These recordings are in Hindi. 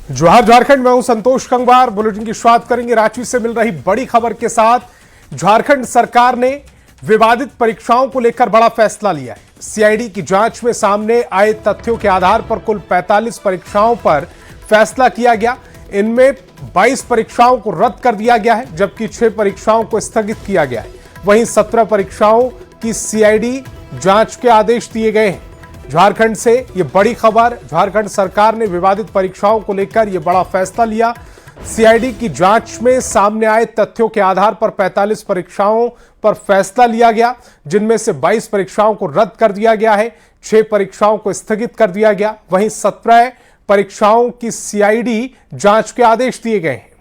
जोहार झारखंड में हूं संतोष कंगवार। बुलेटिन की शुरुआत करेंगे रांची से मिल रही बड़ी खबर के साथ। झारखंड सरकार ने विवादित परीक्षाओं को लेकर बड़ा फैसला लिया है। सीआईडी की जांच में सामने आए तथ्यों के आधार पर कुल 45 परीक्षाओं पर फैसला किया गया। इनमें 22 परीक्षाओं को रद्द कर दिया गया है, जबकि 6 परीक्षाओं को स्थगित किया गया है। वहीं 17 परीक्षाओं की सीआईडी जांच के आदेश दिए गए हैं। झारखंड से ये बड़ी खबर। झारखंड सरकार ने विवादित परीक्षाओं को लेकर यह बड़ा फैसला लिया। सीआईडी की जांच में सामने आए तथ्यों के आधार पर 45 परीक्षाओं पर फैसला लिया गया, जिनमें से 22 परीक्षाओं को रद्द कर दिया गया है, 6 परीक्षाओं को स्थगित कर दिया गया। वहीं 17 परीक्षाओं की सीआईडी जांच के आदेश दिए गए हैं।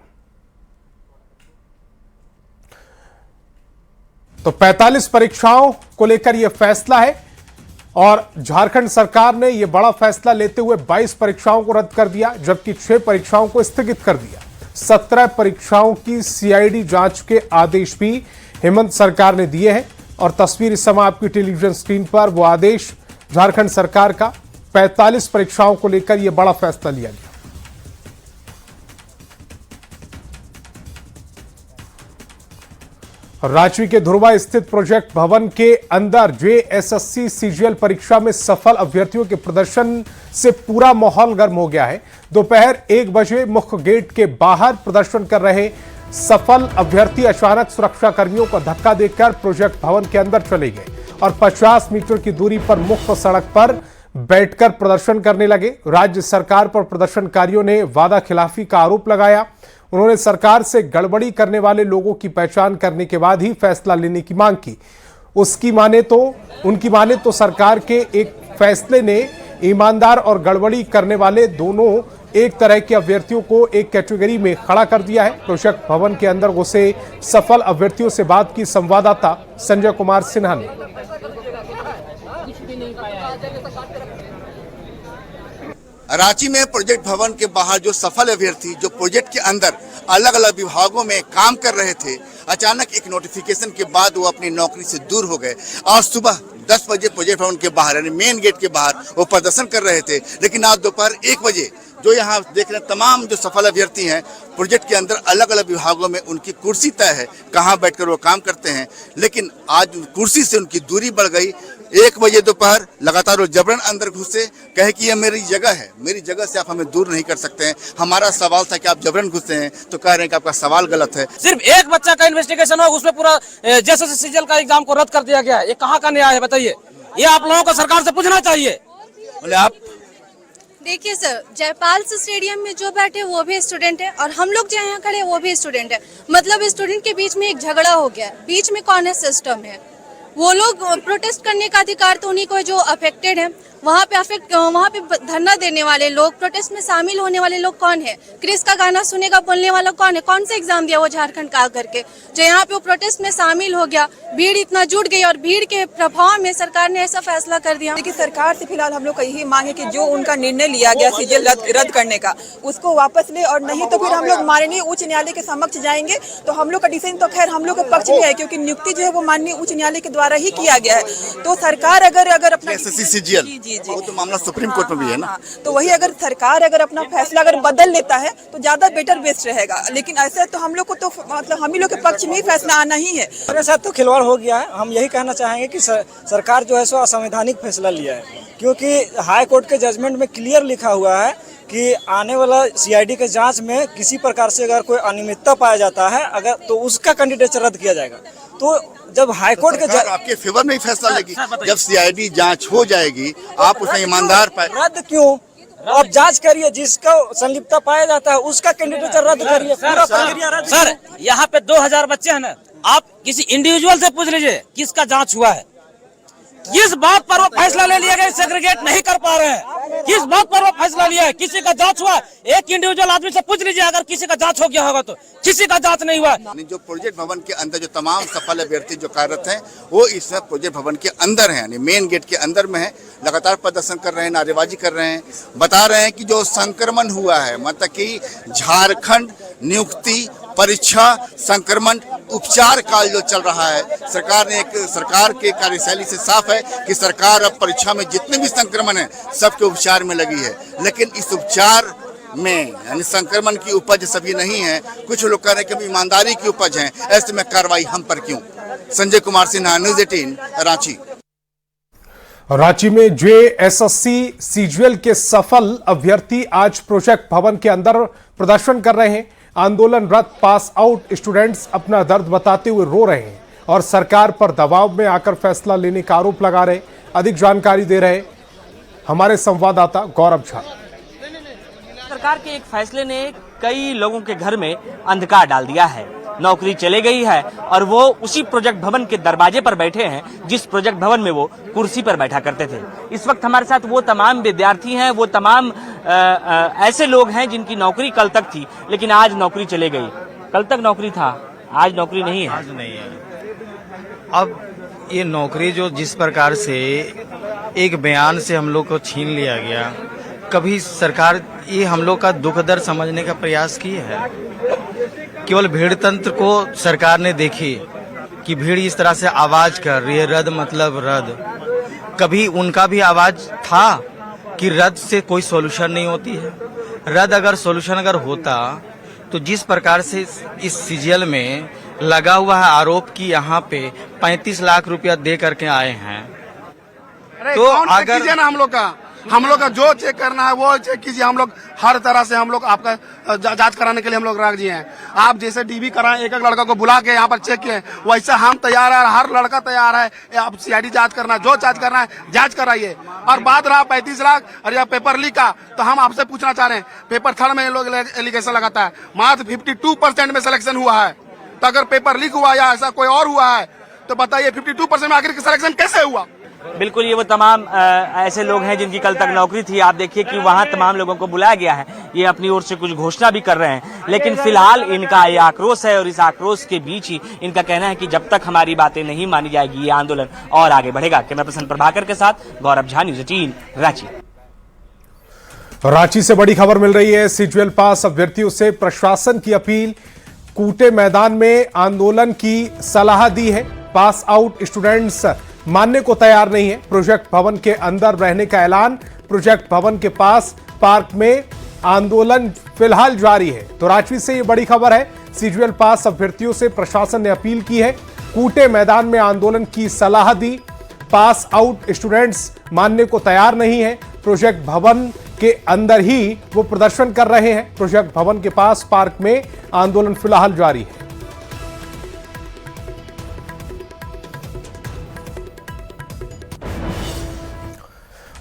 तो 45 परीक्षाओं को लेकर यह फैसला है और झारखंड सरकार ने यह बड़ा फैसला लेते हुए 22 परीक्षाओं को रद्द कर दिया, जबकि 6 परीक्षाओं को स्थगित कर दिया। 17 परीक्षाओं की सीआईडी जांच के आदेश भी हेमंत सरकार ने दिए हैं और तस्वीर इस समय आपकी टेलीविजन स्क्रीन पर वो आदेश झारखंड सरकार का। 45 परीक्षाओं को लेकर यह बड़ा फैसला लिया गया। रांची के धुरवा स्थित प्रोजेक्ट भवन के अंदर जेएसएससी सीजीएल परीक्षा में सफल अभ्यर्थियों के प्रदर्शन से पूरा माहौल गर्म हो गया है। दोपहर 1 बजे मुख्य गेट के बाहर प्रदर्शन कर रहे सफल अभ्यर्थी अचानक सुरक्षा कर्मियों को धक्का देकर प्रोजेक्ट भवन के अंदर चले गए और 50 मीटर की दूरी पर मुख्य सड़क पर बैठकर प्रदर्शन करने लगे। राज्य सरकार पर प्रदर्शनकारियों ने वादा खिलाफी का आरोप लगाया। उन्होंने सरकार से गड़बड़ी करने वाले लोगों की पहचान करने के बाद ही फैसला लेने की मांग की। उनकी माने तो सरकार के एक फैसले ने ईमानदार और गड़बड़ी करने वाले दोनों एक तरह के अभ्यर्थियों को एक कैटेगरी में खड़ा कर दिया है। प्रोजेक्ट भवन के अंदर घुसे सफल अभ्यर्थियों से बात की संवाददाता संजय कुमार सिन्हा ने। रांची में प्रोजेक्ट भवन के बाहर जो सफल अभ्यर्थी जो प्रोजेक्ट के अंदर अलग अलग विभागों में काम कर रहे थे, अचानक एक नोटिफिकेशन के बाद वो अपनी नौकरी से दूर हो गए और सुबह 10 बजे प्रोजेक्ट भवन के बाहर यानी मेन गेट के बाहर वो प्रदर्शन कर रहे थे। लेकिन आज दोपहर 1 बजे जो यहाँ देख रहे हैं तमाम जो सफल अभ्यर्थी हैं प्रोजेक्ट के अंदर अलग अलग विभागों में उनकी कुर्सी तय है कहाँ बैठकर वो काम करते हैं, लेकिन आज कुर्सी से उनकी दूरी बढ़ गई। 1 बजे दोपहर लगातार वो जबरन अंदर घुसे, कहे कि ये मेरी जगह है, मेरी जगह से आप हमें दूर नहीं कर सकते हैं। हमारा सवाल था कि आप जबरन घुसे हैं, तो कह रहे हैं कि आपका सवाल गलत है। सिर्फ एक बच्चा का इन्वेस्टिगेशन हो, उसमें पूरा जेएसएससी सीजीएल का एग्जाम को रद्द कर दिया गया है। ये कहाँ का न्याय है बताइए? ये आप लोगों को सरकार से पूछना चाहिए। बोले आप देखिए सर, जयपाल स्टेडियम में जो बैठे वो भी स्टूडेंट है और हम लोग जो यहाँ खड़े वो भी स्टूडेंट है। मतलब स्टूडेंट के बीच में एक झगड़ा हो गया है। बीच में कौन है? सिस्टम है। वो लोग प्रोटेस्ट करने का अधिकार तो उन्हीं को जो अफेक्टेड है। वहाँ पे धरना देने वाले लोग, प्रोटेस्ट में शामिल होने वाले लोग कौन है? क्रिस का गाना सुनेगा बोलने वाला कौन है? कौन सा एग्जाम दिया वो झारखंड का आकर के जो यहाँ पे वो प्रोटेस्ट में शामिल हो गया? भीड़ इतना जुट गई और भीड़ के प्रभाव में सरकार ने ऐसा फैसला कर दिया। देखिए, सरकार से फिलहाल हम लोग का यही मांग है कि जो उनका निर्णय लिया गया सीजीएल रद्द करने का उसको वापस ले, और नहीं तो फिर हम लोग माननीय उच्च न्यायालय के समक्ष जाएंगे। तो हम लोग का डिसीजन तो खैर हम लोग के पक्ष में है, क्योंकि नियुक्ति जो है वो माननीय उच्च न्यायालय के द्वारा ही किया गया है। तो सरकार अगर अपना तो मामला सुप्रीम कोर्ट में भी है ना, तो वही अगर सरकार अपना फैसला अगर बदल लेता है तो ज्यादा बेटर बेस्ट रहेगा। लेकिन ऐसे तो हम लोग को तो मतलब हम ही लोग के पक्ष में ही फैसला आना ही है। हमारे साथ तो खिलवाड़ हो गया है। हम यही कहना चाहेंगे कि सरकार जो है सो असंवैधानिक फैसला लिया है, क्योंकि हाई कोर्ट के जजमेंट में क्लियर लिखा हुआ है कि आने वाला सीआईडी के जांच में किसी प्रकार से अगर कोई अनियमितता पाया जाता है अगर तो उसका कैंडिडेचर रद्द किया जाएगा। तो जब हाईकोर्ट के आपके फेवर में ही फैसला लेगी, जब सीआईडी जांच हो जाएगी आप उसमें ईमानदार पाए। रद्द क्यों? आप जांच करिए, जिसका संलिप्तता पाया जाता है उसका कैंडिडेचर रद्द करिए। पूरा प्रक्रिया रद्द। सर, यहाँ पे 2000 बच्चे हैं ना, आप किसी इंडिविजुअल से पूछ लीजिए किसका जांच हुआ है, किस बात पर वो फैसला ले लिया गया? सेग्रीगेट नहीं कर पा रहे हैं, किस बात पर वो फैसला लिया है? किसी का जांच हुआ? एक इंडिविजुअल आदमी से पूछ लीजिए, अगर किसी का जांच हो गया होगा तो किसी का जांच नहीं हुआ। जो प्रोजेक्ट भवन के अंदर जो तमाम सफल अभ्यर्थी जो कार्यरत हैं वो इस प्रोजेक्ट भवन के अंदर हैं, यानी मेन गेट के अंदर में है। लगातार प्रदर्शन कर रहे हैं, नारेबाजी कर रहे हैं, बता रहे हैं कि जो संक्रमण हुआ है, मतलब कि झारखंड नियुक्ति परीक्षा संक्रमण उपचार काल जो चल रहा है, सरकार के कार्यशैली से साफ है कि सरकार अब परीक्षा में जितने भी संक्रमण है सबके उपचार में लगी है। लेकिन इस उपचार में यानी संक्रमण की उपज सभी नहीं है, कुछ लोग कह रहे हैं कि ईमानदारी की उपज है, ऐसे में कार्रवाई हम पर क्यों। संजय कुमार सिन्हा, न्यूज़ 18 रांची। रांची में जेएसएससी सीजीएल के सफल अभ्यर्थी आज प्रोजेक्ट भवन के अंदर प्रदर्शन कर रहे हैं। आंदोलनरत पास आउट स्टूडेंट्स अपना दर्द बताते हुए रो रहे हैं और सरकार पर दबाव में आकर फैसला लेने का आरोप लगा रहे। अधिक जानकारी दे रहे हमारे संवाददाता गौरव झा। सरकार के एक फैसले ने कई लोगों के घर में अंधकार डाल दिया है। नौकरी चले गई है और वो उसी प्रोजेक्ट भवन के दरवाजे पर बैठे हैं जिस प्रोजेक्ट भवन में वो कुर्सी पर बैठा करते थे। इस वक्त हमारे साथ वो तमाम विद्यार्थी हैं, वो तमाम ऐसे लोग हैं जिनकी नौकरी कल तक थी लेकिन आज नौकरी चले गई। कल तक नौकरी था, आज नौकरी नहीं है। आज नहीं है। अब ये नौकरी जो जिस प्रकार से एक बयान से हम लोग को छीन लिया गया, कभी सरकार ये हम लोग का दुख दर्द समझने का प्रयास की है? केवल भीड़ तंत्र को सरकार ने देखी कि भीड़ इस तरह से आवाज कर रही है, रद्द मतलब रद्द। कभी उनका भी आवाज था कि रद्द से कोई सॉल्यूशन नहीं होती है। रद्द अगर सॉल्यूशन अगर होता तो जिस प्रकार से इस सीजीएल में लगा हुआ है आरोप कि यहाँ पे 35 लाख रुपया दे करके आए हैं, तो अगर हम लोग का जो चेक करना है वो चेक कीजिए। हम लोग हर तरह से हम लोग आपका जांच कराने के लिए हम लोग राजी हैं। आप जैसे डीबी कराएं, एक एक लड़का को बुला के यहाँ पर चेक किए, वैसे हम तैयार है, हर लड़का तैयार है। आप सीआईडी जांच करना, जो जांच करना है जांच कराइए। और बात रहा 35 लाख और या पेपर लीक का, तो हम आपसे पूछना चाह रहे हैं, पेपर थर्ड में लोग एलिगेशन लगाता है, मात्र 52% में सिलेक्शन हुआ है। तो अगर पेपर लीक हुआ या ऐसा कोई और हुआ है तो बताइए 52% में आखिर सिलेक्शन कैसे हुआ? बिल्कुल, ये वो तमाम ऐसे लोग हैं जिनकी कल तक नौकरी थी। आप देखिए कि वहां तमाम लोगों को बुलाया गया है, ये अपनी ओर से कुछ घोषणा भी कर रहे हैं, लेकिन फिलहाल इनका ये आक्रोश है और इस आक्रोश के बीच ही इनका कहना है कि जब तक हमारी बातें नहीं मानी जाएगी ये आंदोलन और आगे बढ़ेगा। कैमरा पर्सन प्रभाकर के साथ गौरव झा, न्यूज़ 18 रांची। रांची से बड़ी खबर मिल रही है। सीजीएल पास अभ्यर्थियों से प्रशासन की अपील, कूटे मैदान में आंदोलन की सलाह दी है। पास आउट स्टूडेंट्स मानने को तैयार नहीं है। प्रोजेक्ट भवन के अंदर रहने का ऐलान, प्रोजेक्ट भवन के पास पार्क में आंदोलन फिलहाल जारी है। तो रांची से ये बड़ी खबर है। सीजीएल पास अभ्यर्थियों से प्रशासन ने अपील की है, कूटे मैदान में आंदोलन की सलाह दी। पास आउट स्टूडेंट्स मानने को तैयार नहीं है। प्रोजेक्ट भवन के अंदर ही वो प्रदर्शन कर रहे हैं। प्रोजेक्ट भवन के पास पार्क में आंदोलन फिलहाल जारी है।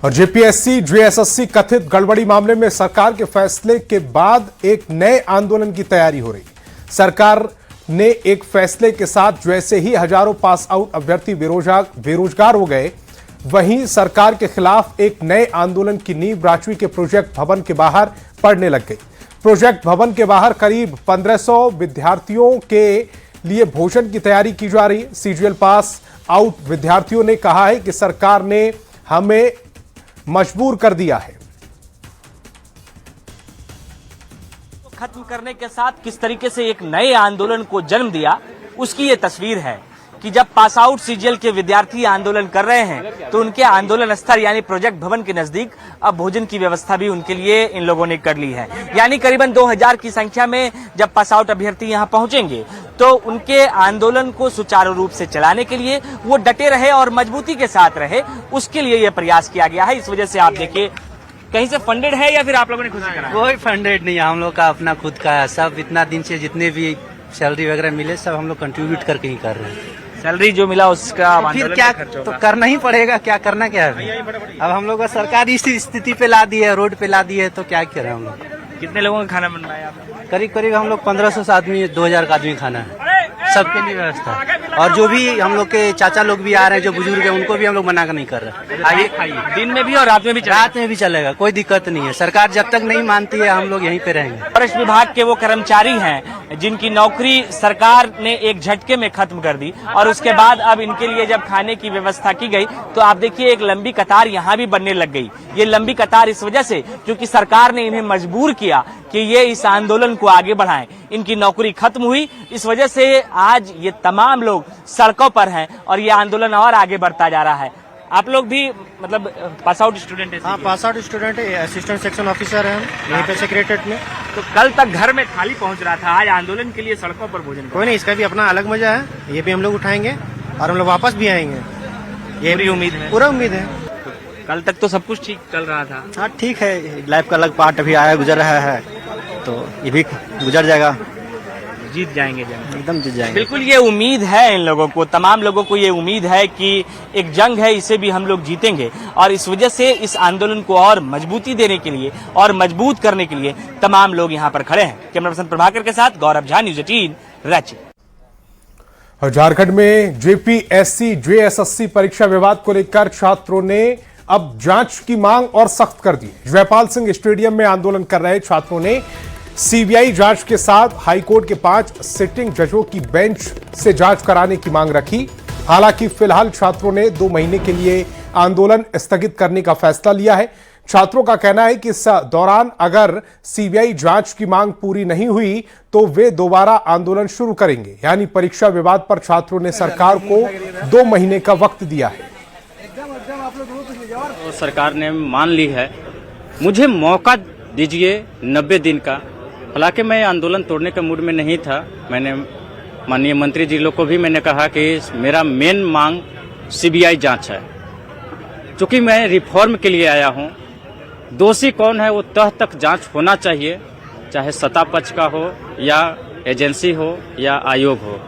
और जेपीएससी जेएसएससी कथित गड़बड़ी मामले में सरकार के फैसले के बाद एक नए आंदोलन की तैयारी हो रही है। सरकार ने एक फैसले के साथ जैसे ही हजारों पास आउट अभ्यर्थी बेरोजगार हो गए, वहीं सरकार के खिलाफ एक नए आंदोलन की नींव रांची के प्रोजेक्ट भवन के बाहर पड़ने लग गई। प्रोजेक्ट भवन के बाहर करीब 1500 विद्यार्थियों के लिए भोजन की तैयारी की जा रही है। सीजीएल पास आउट विद्यार्थियों ने कहा है कि सरकार ने हमें मजबूर कर दिया है। खत्म करने के साथ किस तरीके से एक नए आंदोलन को जन्म दिया, उसकी ये तस्वीर है कि जब पास आउट सीजीएल के विद्यार्थी आंदोलन कर रहे हैं तो उनके आंदोलन स्थल यानी प्रोजेक्ट भवन के नजदीक अब भोजन की व्यवस्था भी उनके लिए इन लोगों ने कर ली है। यानी करीबन 2000 की संख्या में जब पास आउट अभ्यर्थी यहां पहुंचेंगे तो उनके आंदोलन को सुचारू रूप से चलाने के लिए वो डटे रहे और मजबूती के साथ रहे, उसके लिए यह प्रयास किया गया है। इस वजह से आप देखिए, कहीं से फंडेड है या फिर आप लोगों ने खुद से कराया? कोई फंडेड नहीं है, हम लोग का अपना खुद का है। सब इतना दिन से जितने भी सैलरी वगैरह मिले सब हम लोग कंट्रीब्यूट करके ही कर रहे हैं। सैलरी जो मिला उसका फिर क्या तो करना ही पड़ेगा, क्या करना क्या है। अब हम लोग का सरकार इस स्थिति पे ला दी है, रोड पे ला दी है, तो क्या करें हम लोग। कितने लोगों का खाना बन रहा है आपने? करीब हम लोग 1500 आदमी 2000 का आदमी खाना है, सबके लिए व्यवस्था। और जो भी हम लोग के चाचा लोग भी आ रहे हैं जो बुजुर्ग हैं उनको भी हम लोग मना नहीं कर रहे। आइए खाइए, दिन में भी और रात में भी चलेगा। रात में भी चलेगा, कोई दिक्कत नहीं है। सरकार जब तक नहीं मानती है हम लोग यहीं पे रहेंगे। फॉरेस्ट विभाग के वो कर्मचारी हैं जिनकी नौकरी सरकार ने एक झटके में खत्म कर दी और उसके बाद अब इनके लिए जब खाने की व्यवस्था की गई तो आप देखिए एक लंबी कतार यहाँ भी बनने लग गई। ये लंबी कतार इस वजह से क्योंकि सरकार ने इन्हें मजबूर किया कि ये इस आंदोलन को आगे बढ़ाएं। इनकी नौकरी खत्म हुई, इस वजह से आज ये तमाम लोग सड़कों पर हैं और ये आंदोलन और आगे बढ़ता जा रहा है। आप लोग भी मतलब पास आउट स्टूडेंट है? हाँ, पास आउट स्टूडेंट है, असिस्टेंट सेक्शन ऑफिसर है हम यहीं पे सेक्रेटरीट में। तो कल तक घर में खाली पहुंच रहा था, आज आंदोलन के लिए सड़कों पर भोजन कोई नहीं, इसका भी अपना अलग मजा है, ये भी हम लोग उठाएंगे और हम लोग वापस भी आएंगे, ये पूरी उम्मीद है? पूरा उम्मीद है। कल तक तो सब कुछ ठीक चल रहा था। हाँ ठीक है, लाइफ का अलग पार्ट अभी आया गुजर रहा है, तो ये भी गुजर जाएगा। जीत जाएंगे जंग, एकदम जीत जाएंगे। बिल्कुल ये उम्मीद है इन लोगों को, तमाम लोगों को ये उम्मीद है कि एक जंग है, इसे भी हम लोग जीतेंगे। और इस वजह से इस आंदोलन को और मजबूती देने के लिए और मजबूत करने के लिए तमाम लोग यहाँ पर खड़े हैं। कैमरा पर्सन प्रभाकर के साथ गौरव झा, न्यूज़ 18 रांची। झारखंड में जेपीएससी जेएसएससी परीक्षा विवाद को लेकर छात्रों ने अब जांच की मांग और सख्त कर दी। जयपाल सिंह स्टेडियम में आंदोलन कर रहे छात्रों ने सीबीआई जांच के साथ हाईकोर्ट के 5 सिटिंग जजों की बेंच से जांच कराने की मांग रखी। हालांकि फिलहाल छात्रों ने 2 महीने के लिए आंदोलन स्थगित करने का फैसला लिया है। छात्रों का कहना है कि इस दौरान अगर सीबीआई जांच की मांग पूरी नहीं हुई तो वे दोबारा आंदोलन शुरू करेंगे। यानी परीक्षा विवाद पर छात्रों ने सरकार को 2 महीने का वक्त दिया है। तो सरकार ने मान ली है, मुझे मौका दीजिए 90 दिन का। हालांकि मैं आंदोलन तोड़ने के मूड में नहीं था। मैंने माननीय मंत्री जी लोग को भी मैंने कहा कि मेरा मेन मांग सीबीआई जांच है, क्योंकि मैं रिफॉर्म के लिए आया हूं। दोषी कौन है वो तह तक जांच होना चाहिए, चाहे सत्ता पक्ष का हो या एजेंसी हो या आयोग हो,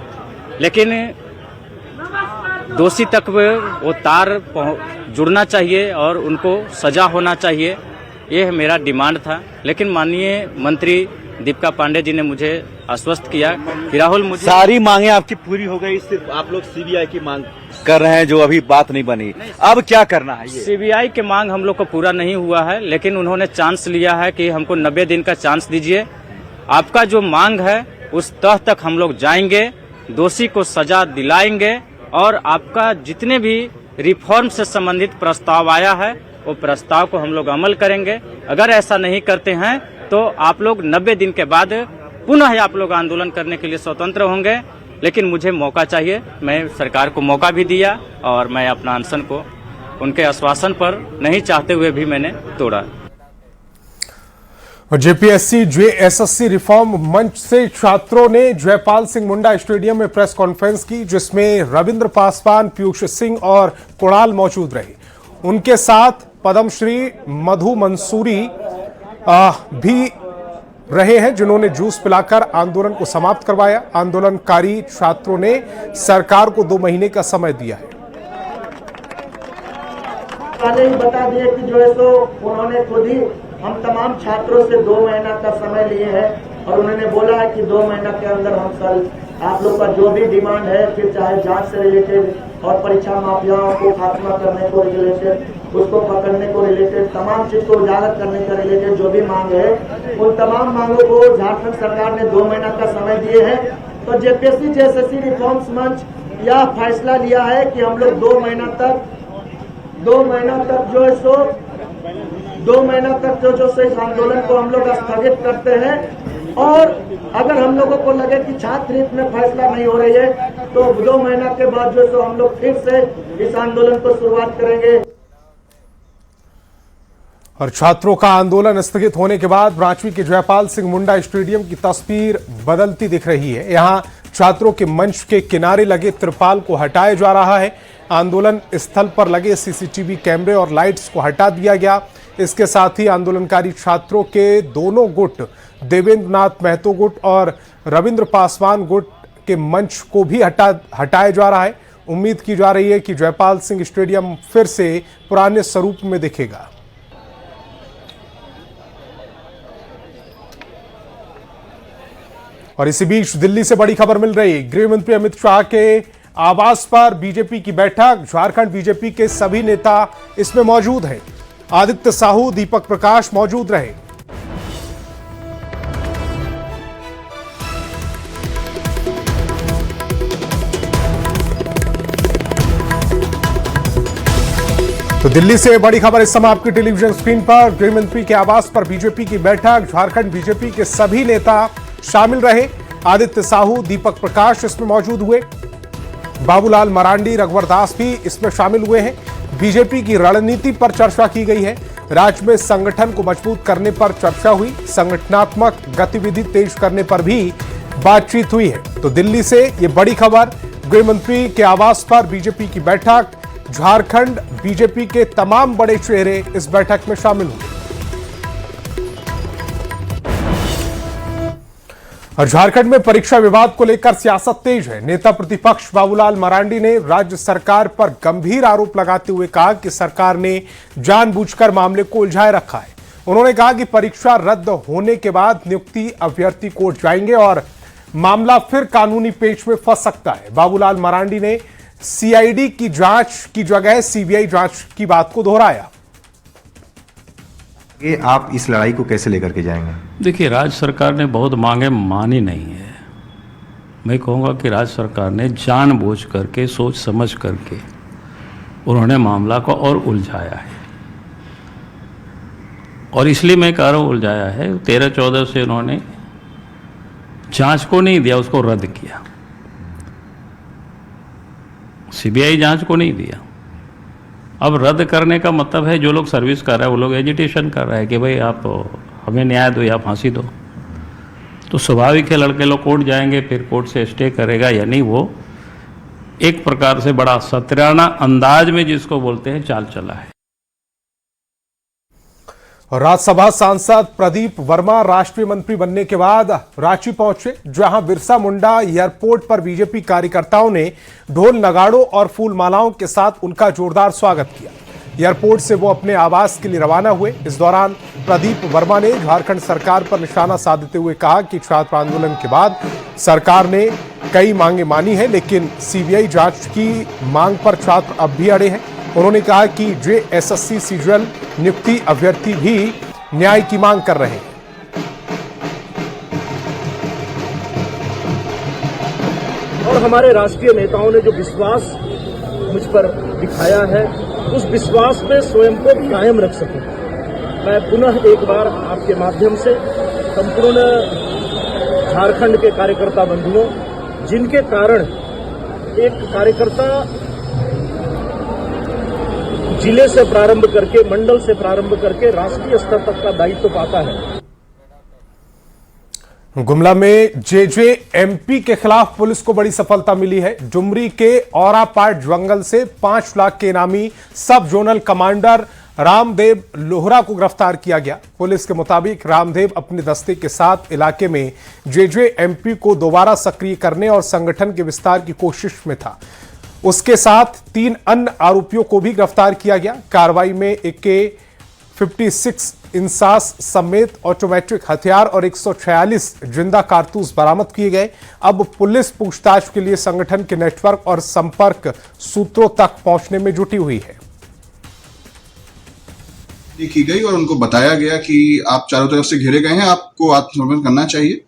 लेकिन दोषी तक वो तार जुड़ना चाहिए और उनको सजा होना चाहिए। ये मेरा डिमांड था। लेकिन माननीय मंत्री दीपिका पांडे जी ने मुझे आश्वस्त किया कि राहुल, मुझे सारी मांगे आपकी पूरी हो गई, सिर्फ आप लोग सीबीआई की मांग कर रहे हैं जो अभी बात नहीं बनी। अब क्या करना है? सीबीआई की मांग हम लोग को पूरा नहीं हुआ है, लेकिन उन्होंने चांस लिया है कि हमको 90 दिन का चांस दीजिए। आपका जो मांग है उस तह तक हम लोग जाएंगे, दोषी को सजा दिलाएंगे और आपका जितने भी रिफॉर्म से संबंधित प्रस्ताव आया है वो प्रस्ताव को हम लोग अमल करेंगे। अगर ऐसा नहीं करते हैं तो आप लोग 90 दिन के बाद पुनः आप लोग आंदोलन करने के लिए स्वतंत्र होंगे। लेकिन मुझे मौका चाहिए, मैं सरकार को मौका भी दिया और मैं अपना अनशन को उनके आश्वासन पर नहीं चाहते हुए भी मैंने तोड़ा। जेपीएससी जेएसएससी रिफॉर्म मंच से छात्रों ने जयपाल सिंह मुंडा स्टेडियम में प्रेस कॉन्फ्रेंस की, जिसमें रविंद्र पासवान, पीयूष सिंह और कुणाल मौजूद रहे। उनके साथ पद्मश्री मधु मंसूरी भी रहे हैं, जिन्होंने जूस पिलाकर आंदोलन को समाप्त करवाया। आंदोलनकारी छात्रों ने सरकार को 2 महीने का समय दिया है। पहले ही बता दिए कि जो है सो उन्होंने खुद ही हम तमाम छात्रों से 2 महीना का समय लिए हैं और उन्होंने बोला है कि 2 महीना के अंदर हम कल आप लोग का जो भी डिमांड है, फिर चाहे जांच से रिलेटेड और परीक्षा माफियाओं को खात्मा करने को रिलेटेड, उसको पकड़ने को रिलेटेड, तमाम चीज को उजागर करने का रिलेटेड जो भी मांग है, उन तमाम मांगों को झारखंड सरकार ने 2 महीना का समय दिए हैं। तो जेपीएससी जेएसएससी रिफॉर्म्स मंच यह फैसला लिया है कि हम लोग 2 महीना तक जो है सो 2 महीना तक जो इस आंदोलन को हम लोग स्थगित करते हैं। और अगर हम लोगों को लगे कि छात्र हित में फैसला नहीं हो रही है तो 2 महीना के बाद जो है सो हम लोग फिर से इस आंदोलन को शुरुआत करेंगे। और छात्रों का आंदोलन स्थगित होने के बाद रांची के जयपाल सिंह मुंडा स्टेडियम की तस्वीर बदलती दिख रही है। यहां छात्रों के मंच के किनारे लगे त्रिपाल को हटाया जा रहा है। आंदोलन स्थल पर लगे सीसीटीवी कैमरे और लाइट्स को हटा दिया गया। इसके साथ ही आंदोलनकारी छात्रों के दोनों गुट, देवेंद्र नाथ महतो गुट और रविंद्र पासवान गुट के मंच को भी हटाया जा रहा है। उम्मीद की जा रही है कि जयपाल सिंह स्टेडियम फिर से पुराने स्वरूप में दिखेगा। और इसी बीच दिल्ली से बड़ी खबर मिल रही, गृह मंत्री अमित शाह के आवास पर बीजेपी की बैठक। झारखंड बीजेपी के सभी नेता इसमें मौजूद हैं। आदित्य साहू, दीपक प्रकाश मौजूद रहे। तो दिल्ली से बड़ी खबर इस समय आपकी टेलीविजन स्क्रीन पर। गृह मंत्री के आवास पर बीजेपी की बैठक। झारखंड बीजेपी के सभी नेता शामिल रहे। आदित्य साहू, दीपक प्रकाश इसमें मौजूद हुए। बाबूलाल मरांडी, रघुवर दास भी इसमें शामिल हुए हैं। बीजेपी की रणनीति पर चर्चा की गई है। राज्य में संगठन को मजबूत करने पर चर्चा हुई। संगठनात्मक गतिविधि तेज करने पर भी बातचीत हुई है। तो दिल्ली से ये बड़ी खबर, गृह मंत्री के आवास पर बीजेपी की बैठक। झारखंड बीजेपी के तमाम बड़े चेहरे इस बैठक में शामिल हुए। और झारखंड में परीक्षा विवाद को लेकर सियासत तेज है। नेता प्रतिपक्ष बाबूलाल मरांडी ने राज्य सरकार पर गंभीर आरोप लगाते हुए कहा कि सरकार ने जानबूझकर मामले को उलझाए रखा है। उन्होंने कहा कि परीक्षा रद्द होने के बाद नियुक्ति अभ्यर्थी कोर्ट जाएंगे और मामला फिर कानूनी पेच में फंस सकता है। बाबूलाल मरांडी ने सीआईडी की जांच की जगह सीबीआई जांच की बात को दोहराया। आप इस लड़ाई को कैसे लेकर के जाएंगे? देखिए, राज्य सरकार ने बहुत मांगे मानी नहीं है। मैं कहूँगा कि राज्य सरकार ने जानबूझ करके, सोच समझ करके उन्होंने मामला को और उलझाया है। और इसलिए मैं कह रहा हूँ उलझाया है, 13-14 से उन्होंने जांच को नहीं दिया, उसको रद्द किया। सीबीआई जांच को नहीं दिया। अब रद्द करने का मतलब है जो लोग सर्विस कर रहे हैं वो लोग एजिटेशन कर रहे हैं कि भाई आप हमें न्याय दो या फांसी दो। तो स्वाभाविक है लड़के लोग कोर्ट जाएंगे, फिर कोर्ट से स्टे करेगा, यानी वो एक प्रकार से बड़ा सत्याना अंदाज में जिसको बोलते हैं चाल चला है। राज्यसभा सांसद प्रदीप वर्मा राष्ट्रीय मंत्री बनने के बाद रांची पहुंचे, जहां बिरसा मुंडा एयरपोर्ट पर बीजेपी कार्यकर्ताओं ने ढोल नगाड़ों और फूल मालाओं के साथ उनका जोरदार स्वागत किया। एयरपोर्ट से वो अपने आवास के लिए रवाना हुए। इस दौरान प्रदीप वर्मा ने झारखंड सरकार पर निशाना साधते हुए कहा कि छात्र आंदोलन के बाद सरकार ने कई मांगे मानी है, लेकिन सीबीआई जांच की मांग पर छात्र अब भी अड़े हैं। उन्होंने कहा कि जेएसएससी सीजीएल नियुक्ति अभ्यर्थी भी न्याय की मांग कर रहे हैं। और हमारे राष्ट्रीय नेताओं ने जो विश्वास मुझ पर दिखाया है, उस विश्वास पे स्वयं को कायम रख सकूं। मैं पुनः एक बार आपके माध्यम से संपूर्ण झारखंड के कार्यकर्ता बंधुओं, जिनके कारण एक कार्यकर्ता जिले से प्रारंभ करके, मंडल से प्रारंभ करके राष्ट्रीय स्तर तक का दायित्व पाता है। गुमला में जेजेएमपी के खिलाफ पुलिस को बड़ी सफलता मिली है। डुमरी के औरापाट जंगल से 5 लाख के इनामी सब जोनल कमांडर रामदेव लोहरा को गिरफ्तार किया गया। पुलिस के मुताबिक रामदेव अपने दस्ते के साथ इलाके में जेजेएमपी को दोबारा सक्रिय करने और संगठन के विस्तार की कोशिश में था। उसके साथ 3 अन्य आरोपियों को भी गिरफ्तार किया गया। कार्रवाई में AK-56 इंसास समेत ऑटोमेटिक हथियार और 146 जिंदा कारतूस बरामद किए गए। अब पुलिस पूछताछ के लिए संगठन के नेटवर्क और संपर्क सूत्रों तक पहुंचने में जुटी हुई है। की गई और उनको बताया गया कि आप चारों तरफ से घेरे गए हैं, आपको आत्मसमर्पण करना चाहिए।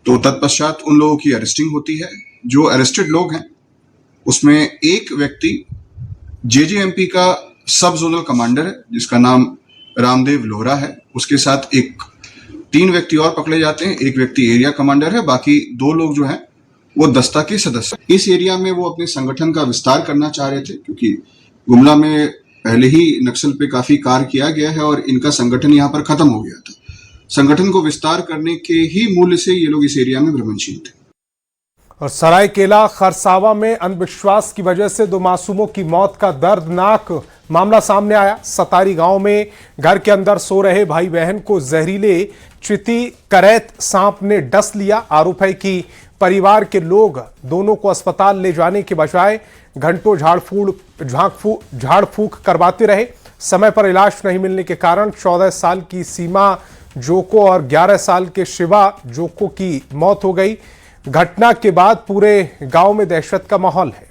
तो तत्पश्चात उन लोगों की अरेस्टिंग होती है। जो अरेस्टेड लोग हैं उसमें एक व्यक्ति जेजेएमपी का सब जोनल कमांडर है, जिसका नाम रामदेव लोहरा है। उसके साथ 3 व्यक्ति और पकड़े जाते हैं। एक व्यक्ति एरिया कमांडर है, बाकी 2 लोग जो हैं वो दस्ता के सदस्य। इस एरिया में वो अपने संगठन का विस्तार करना चाह रहे थे, क्योंकि गुमला में पहले ही नक्सल पे काफी कार्य किया गया है और इनका संगठन यहाँ पर खत्म हो गया था। संगठन को विस्तार करने के ही मूल्य से ये लोग इस एरिया में भ्रमणशील थे। और सरायकेला खरसावा में अंधविश्वास की वजह से 2 मासूमों की मौत का दर्दनाक मामला सामने आया। सतारी गांव में घर के अंदर सो रहे भाई बहन को जहरीले चिती करैत सांप ने डस लिया। आरोप है कि परिवार के लोग दोनों को अस्पताल ले जाने के बजाय घंटों झाड़ फूक करवाते रहे। समय पर इलाज नहीं मिलने के कारण 14 साल की सीमा जोको और 11 साल के शिवा जोको की मौत हो गई। घटना के बाद पूरे गांव में दहशत का माहौल है।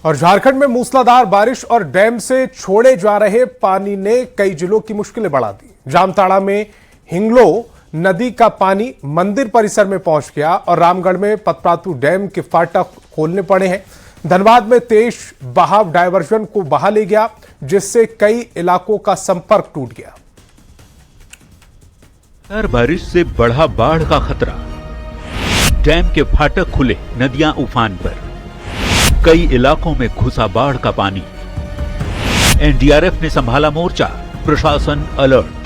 और झारखंड में मूसलाधार बारिश और डैम से छोड़े जा रहे पानी ने कई जिलों की मुश्किलें बढ़ा दी। जामताड़ा में हिंगलो नदी का पानी मंदिर परिसर में पहुंच गया और रामगढ़ में पतप्रातू डैम के फाटक खोलने पड़े हैं। धनबाद में तेज बहाव डायवर्जन को बहा ले गया, जिससे कई इलाकों का संपर्क टूट गया। बारिश से बढ़ा बाढ़ का खतरा, डैम के फाटक खुले, नदियां उफान पर। कई इलाकों में घुसा बाढ़ का पानी। एनडीआरएफ ने संभाला मोर्चा, प्रशासन अलर्ट।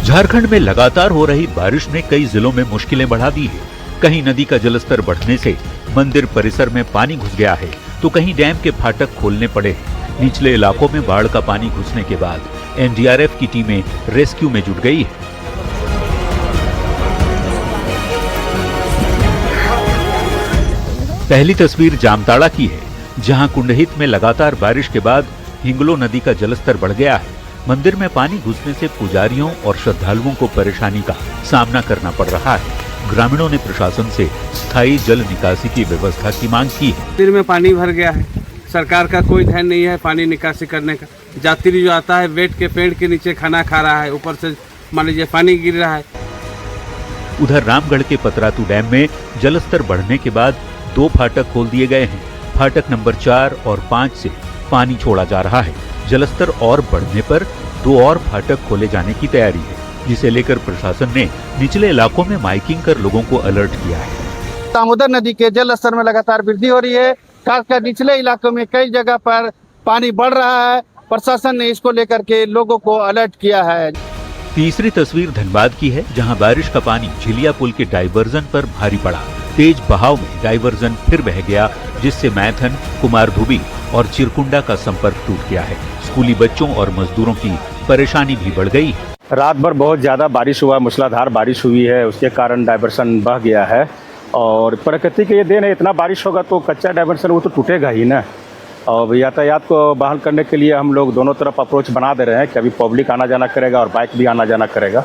झारखंड में लगातार हो रही बारिश ने कई जिलों में मुश्किलें बढ़ा दी है। कहीं नदी का जलस्तर बढ़ने से मंदिर परिसर में पानी घुस गया है, तो कहीं डैम के फाटक खोलने पड़े हैं। निचले इलाकों में बाढ़ का पानी घुसने के बाद एनडीआरएफ की टीमें रेस्क्यू में जुट गई है। पहली तस्वीर जामताड़ा की है, जहां कुंडहित में लगातार बारिश के बाद हिंगलो नदी का जलस्तर बढ़ गया है। मंदिर में पानी घुसने से पुजारियों और श्रद्धालुओं को परेशानी का सामना करना पड़ रहा है। ग्रामीणों ने प्रशासन से स्थायी जल निकासी की व्यवस्था की मांग की है। मंदिर में पानी भर गया है, सरकार का कोई ध्यान नहीं है पानी निकासी करने का। यात्री जो आता है बैठ के पेड़ के नीचे खाना खा रहा है, ऊपर से मान लीजिए पानी गिर रहा है। उधर रामगढ़ के पतरातू डैम में जलस्तर बढ़ने के बाद 2 फाटक खोल दिए गए हैं। फाटक नंबर 4 और 5 से पानी छोड़ा जा रहा है। जलस्तर और बढ़ने पर 2 और फाटक खोले जाने की तैयारी है, जिसे लेकर प्रशासन ने निचले इलाकों में माइकिंग कर लोगों को अलर्ट किया है। दामोदर नदी के जल स्तर में लगातार वृद्धि हो रही है, खासकर निचले इलाकों में कई जगह पर पानी बढ़ रहा है। प्रशासन ने इसको लेकर के लोगों को अलर्ट किया है। तीसरी तस्वीर धनबाद की है, जहां बारिश का पानी झिलिया पुल के डाइवर्जन पर भारी पड़ा। तेज बहाव में डाइवर्जन फिर बह गया, जिससे मैथन, कुमारधुबी और चिरकुंडा का संपर्क टूट गया है। स्कूली बच्चों और मजदूरों की परेशानी भी बढ़ गई। रात भर बहुत ज़्यादा बारिश हुआ, मूसलाधार बारिश हुई है, उसके कारण डाइवर्सन बह गया है। और प्रकृति के ये देन है, इतना बारिश होगा तो कच्चा डाइवर्सन वो तो टूटेगा ही ना। और यातायात को बहाल करने के लिए हम लोग दोनों तरफ अप्रोच बना दे रहे हैं कि अभी पब्लिक आना जाना करेगा और बाइक भी आना जाना करेगा।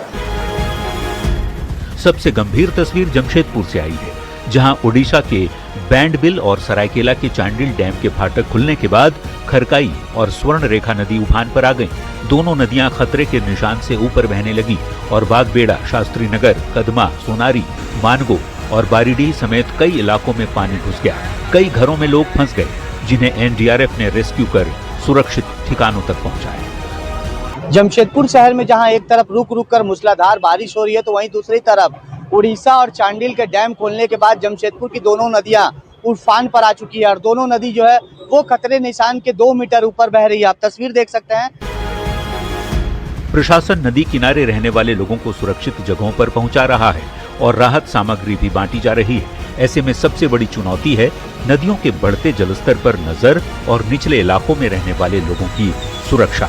सबसे गंभीर तस्वीर जमशेदपुर से आई है, जहां ओडिशा के बैंडबिल और सरायकेला के चांडिल डैम के फाटक खुलने के बाद खरकाई और स्वर्ण रेखा नदी उफान पर आ गई। दोनों नदियां खतरे के निशान से ऊपर बहने लगी और बागबेड़ा, शास्त्री नगर, कदमा, सोनारी, मानगो और बारीडीह समेत कई इलाकों में पानी घुस गया। कई घरों में लोग फंस गए, जिन्हें एनडीआरएफ ने रेस्क्यू कर सुरक्षित ठिकानों तक पहुंचाया। जमशेदपुर शहर में जहां एक तरफ रुक रुक कर मूसलाधार बारिश हो रही है, तो वहीं दूसरी तरफ उड़ीसा और चांडिल के डैम खोलने के बाद जमशेदपुर की दोनों नदियां उफान पर आ चुकी है और दोनों नदी जो है वो खतरे निशान के 2 मीटर ऊपर बह रही है। आप तस्वीर देख सकते हैं। प्रशासन नदी किनारे रहने वाले लोगों को सुरक्षित जगहों पर पहुंचा रहा है और राहत सामग्री भी बांटी जा रही है। ऐसे में सबसे बड़ी चुनौती है नदियों के बढ़ते जलस्तर पर नजर और निचले इलाकों में रहने वाले लोगों की सुरक्षा।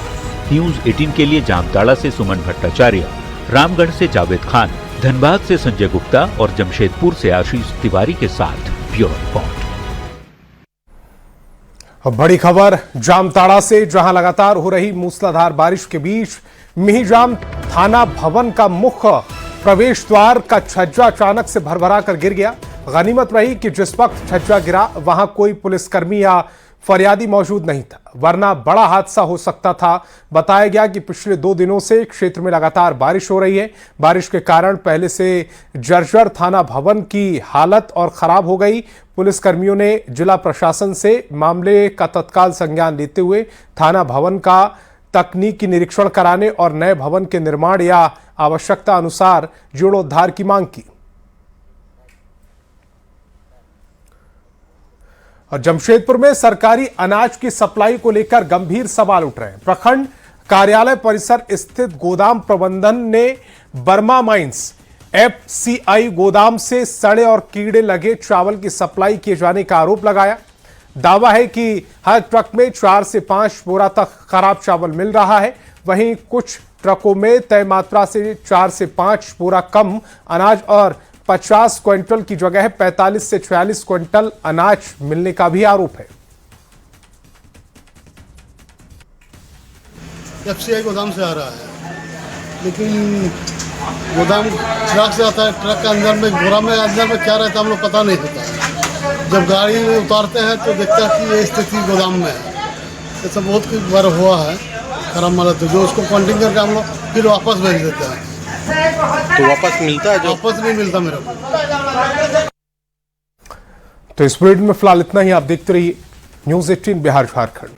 न्यूज 18 के लिए जामताड़ा से सुमन भट्टाचार्य, रामगढ़ से जावेद खान, धनबाद से संजय गुप्ता और जमशेदपुर से आशीष तिवारी के साथ ब्यूरो रिपोर्ट। बड़ी खबर जामताड़ा से, जहां लगातार हो रही मूसलाधार बारिश के बीच मिहिजाम थाना भवन का मुख्य प्रवेश द्वार का छज्जा अचानक से भरभरा कर गिर गया। गनीमत रही कि जिस वक्त छज्जा गिरा वहां कोई पुलिसकर्मी या फरियादी मौजूद नहीं था, वरना बड़ा हादसा हो सकता था। बताया गया कि पिछले 2 दिनों से क्षेत्र में लगातार बारिश हो रही है। बारिश के कारण पहले से जर्जर थाना भवन की हालत और खराब हो गई। पुलिसकर्मियों ने जिला प्रशासन से मामले का तत्काल संज्ञान लेते हुए थाना भवन का तकनीकी निरीक्षण कराने और नए भवन के निर्माण या आवश्यकता अनुसार जीर्णोद्धार की मांग की। और जमशेदपुर में सरकारी अनाज की सप्लाई को लेकर गंभीर सवाल उठ रहे हैं। प्रखंड कार्यालय परिसर स्थित गोदाम प्रबंधन ने बर्मा माइंस FCI गोदाम से सड़े और कीड़े लगे चावल की सप्लाई किए जाने का आरोप लगाया। दावा है कि हर ट्रक में 4 से 5 बोरा तक खराब चावल मिल रहा है। वहीं कुछ ट्रकों में तय मात्रा से 4 से 5 बोरा कम अनाज और 50 क्विंटल की जगह 45 से 46 क्विंटल अनाज मिलने का भी आरोप है। FCI गोदाम से आ रहा है, लेकिन गोदाम ट्रक से आता है। ट्रक के अंदर में बोरा में अंदर में क्या रहता है हम लोग पता नहीं होता है। जब गाड़ी में उतारते हैं तो देखता है कि ये स्थिति गोदाम में है। ऐसा बहुत कुछ बार हुआ है खराब माल, तो जो उसको काउंटिंग करके हम लोग फिर वापस भेज देते हैं। तो वापस मिलता है? वापस नहीं मिलता मेरे को। तो इस वीडियो में फिलहाल इतना ही। आप देखते रहिए न्यूज 18 बिहार झारखंड।